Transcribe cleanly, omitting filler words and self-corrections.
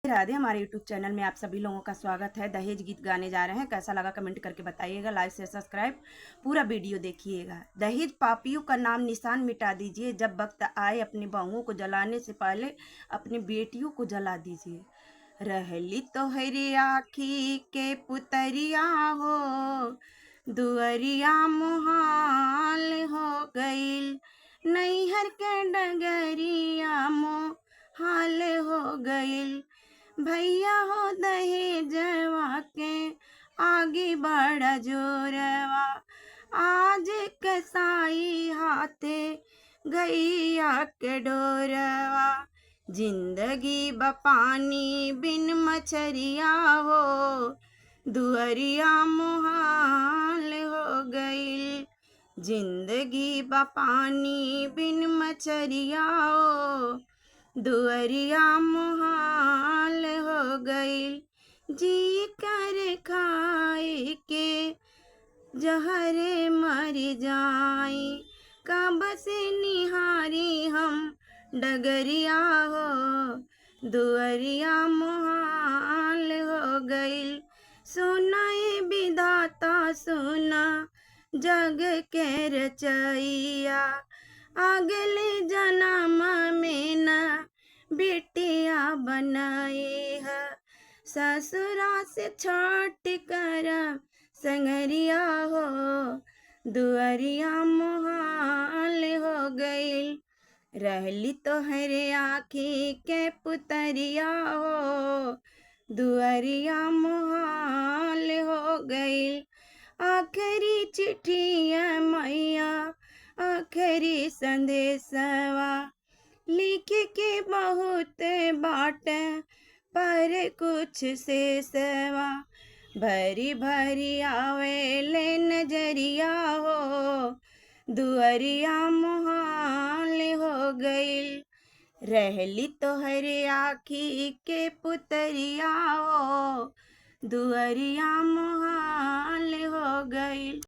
राधे। हमारे YouTube channel में आप सभी लोगों का स्वागत है। दहेज गीत गाने जा रहे हैं, कैसा लगा कमेंट करके बताइएगा। लाइक से सब्सक्राइब पूरा वीडियो देखिएगा। दहेज पापियों का नाम निशान मिटा दीजिए। जब वक्त आए अपनी बहुओं को जलाने से पहले अपनी बेटियों को जला दीजिए। रहली तोहरी आखी के पुतरिया हो, दुअरिया मुहाल हो गईल। नैहर के डगरिया मोहाल हो गईल। भैया हो दहेजवा के आगे बढ़ा जोरवा। आज कसाई हाथे गैया के डोरवा। जिंदगी बपानी बिन मछरिया हो, दुअरिया मुहाल हो गईल। जिंदगी बपानी बिन मछरिया हो, दुअरिया मुहाल हो गईल। जी कर खाए के जहरे मर जाई, कब से निहारी हम डगरिया हो, दुअरिया मुहाल हो गईल। सुना ये विधाता सुना जग के रचैया, अगले जन्म में न बेटिया बनाए है। ससुरा से छठ कर संगरिया हो, दुअरिया मुहाल हो गईल। रहली तोहरे आखी के पुतरिया हो, दुअरिया मुहाल हो गईल। आखिरी चिट्ठिया मैया आखिरी संदेशवा, लिख के बहुत बाट पर कुछ शेषवा। भरी भरी आवे ले नजरिया हो, दुअरिया मुहाल हो गईल। रहली तोहरे आखी के पुतरिया हो, दुअरिया मुहाल हो गईल।